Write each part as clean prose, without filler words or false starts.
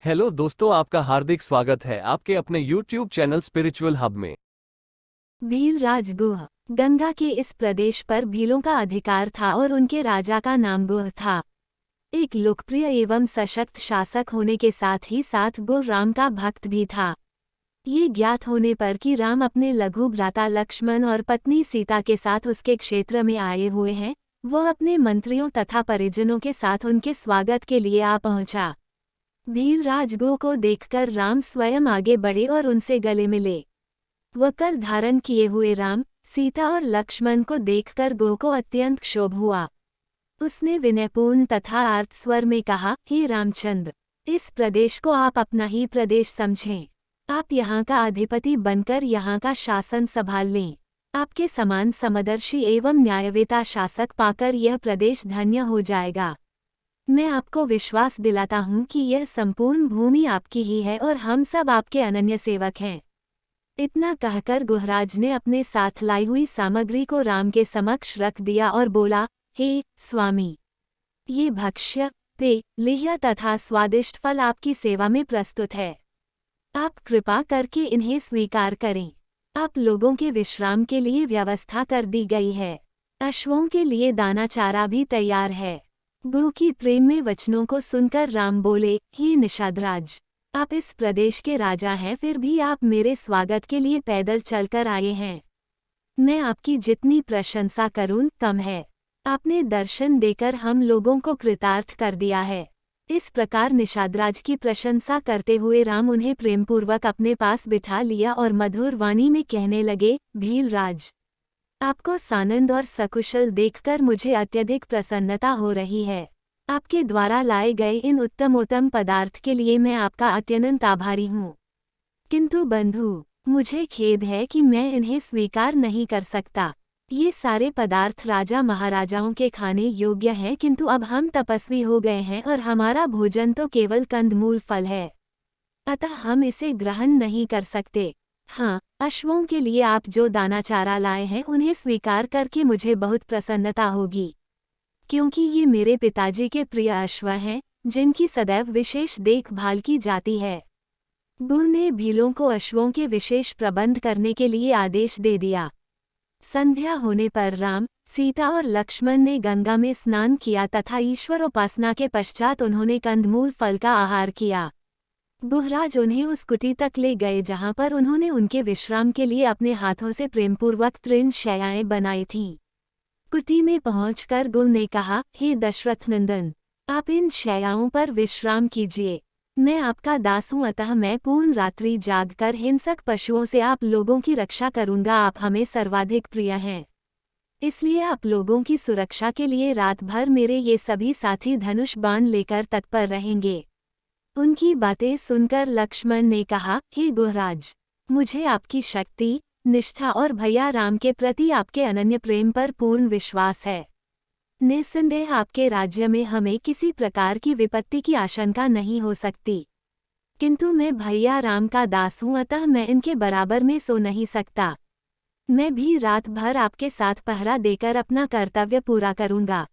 Hello दोस्तों, आपका हार्दिक स्वागत है आपके अपने YouTube चैनल स्पिरिचुअल हब में। भीलराज गुह। गंगा के इस प्रदेश पर भीलों का अधिकार था और उनके राजा का नाम गुह था। एक लोकप्रिय एवं सशक्त शासक होने के साथ ही साथ गुह राम का भक्त भी था। ये ज्ञात होने पर कि राम अपने लघु भ्राता लक्ष्मण और पत्नी सीता के साथ उसके क्षेत्र में आए हुए हैं, वह अपने मंत्रियों तथा परिजनों के साथ उनके स्वागत के लिए आ पहुंचा। भीलराज गुह को देखकर राम स्वयं आगे बढ़े और उनसे गले मिले। वकर धारण किए हुए राम, सीता और लक्ष्मण को देखकर गुह को अत्यंत क्षोभ हुआ। उसने विनयपूर्ण तथा आर्त स्वर में कहा, हे रामचंद्र, इस प्रदेश को आप अपना ही प्रदेश समझें। आप यहाँ का अधिपति बनकर यहाँ का शासन संभाल लें। आपके समान समदर्शी एवं न्यायवेता शासक पाकर यह प्रदेश धन्य हो जाएगा। मैं आपको विश्वास दिलाता हूँ कि यह संपूर्ण भूमि आपकी ही है और हम सब आपके अनन्य सेवक हैं। इतना कहकर गुहराज ने अपने साथ लाई हुई सामग्री को राम के समक्ष रख दिया और बोला, हे स्वामी, ये भक्ष्य, पेय, लेह्य तथा स्वादिष्ट फल आपकी सेवा में प्रस्तुत है। आप कृपा करके इन्हें स्वीकार करें। आप लोगों के विश्राम के लिए व्यवस्था कर दी गई है। अश्वों के लिए दाना चारा भी तैयार है। गुह की प्रेम में वचनों को सुनकर राम बोले, हे निषादराज, आप इस प्रदेश के राजा हैं, फिर भी आप मेरे स्वागत के लिए पैदल चलकर आए हैं। मैं आपकी जितनी प्रशंसा करूं कम है। आपने दर्शन देकर हम लोगों को कृतार्थ कर दिया है। इस प्रकार निषादराज की प्रशंसा करते हुए राम उन्हें प्रेमपूर्वक अपने पास बिठा लिया और मधुर वाणी में कहने लगे, भीलराज, आपको सानंद और सकुशल देखकर मुझे अत्यधिक प्रसन्नता हो रही है। आपके द्वारा लाए गए इन उत्तमोत्तम पदार्थ के लिए मैं आपका अत्यंत आभारी हूँ। किंतु बंधु, मुझे खेद है कि मैं इन्हें स्वीकार नहीं कर सकता। ये सारे पदार्थ राजा महाराजाओं के खाने योग्य हैं, किंतु अब हम तपस्वी हो गए हैं और हमारा भोजन तो केवल कंदमूल फल है, अतः हम इसे ग्रहण नहीं कर सकते। हाँ, अश्वों के लिए आप जो दाना चारा लाए हैं उन्हें स्वीकार करके मुझे बहुत प्रसन्नता होगी, क्योंकि ये मेरे पिताजी के प्रिय अश्व हैं, जिनकी सदैव विशेष देखभाल की जाती है। गुह ने भीलों को अश्वों के विशेष प्रबंध करने के लिए आदेश दे दिया। संध्या होने पर राम, सीता और लक्ष्मण ने गंगा में स्नान किया तथा ईश्वर उपासना के पश्चात उन्होंने कंदमूल फल का आहार किया। गुहराज उन्हें उस कुटी तक ले गए जहाँ पर उन्होंने उनके विश्राम के लिए अपने हाथों से प्रेमपूर्वक तृण शैयाएं बनाई थीं। कुटी में पहुंचकर गुह ने कहा, हे दशरथ नंदन, आप इन शैयाओं पर विश्राम कीजिए। मैं आपका दास हूँ, अतः मैं पूर्ण रात्रि जागकर हिंसक पशुओं से आप लोगों की रक्षा करूंगा। आप हमें सर्वाधिक प्रिय हैं, इसलिए आप लोगों की सुरक्षा के लिए रात भर मेरे ये सभी साथी धनुष बाण लेकर तत्पर रहेंगे। उनकी बातें सुनकर लक्ष्मण ने कहा, हे गुहराज, मुझे आपकी शक्ति, निष्ठा और भैया राम के प्रति आपके अनन्य प्रेम पर पूर्ण विश्वास है। निस्संदेह आपके राज्य में हमें किसी प्रकार की विपत्ति की आशंका नहीं हो सकती, किंतु मैं भैया राम का दास हूँ, अतः मैं इनके बराबर में सो नहीं सकता। मैं भी रात भर आपके साथ पहरा देकर अपना कर्तव्य पूरा करूँगा।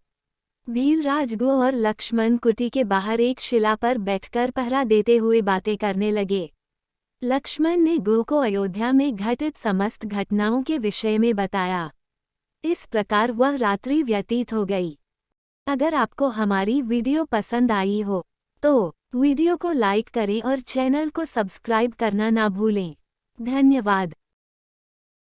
भीलराज गुह और लक्ष्मण कुटी के बाहर एक शिला पर बैठकर पहरा देते हुए बातें करने लगे। लक्ष्मण ने गुह को अयोध्या में घटित समस्त घटनाओं के विषय में बताया। इस प्रकार वह रात्रि व्यतीत हो गई। अगर आपको हमारी वीडियो पसंद आई हो तो वीडियो को लाइक करें और चैनल को सब्सक्राइब करना ना भूलें। धन्यवाद।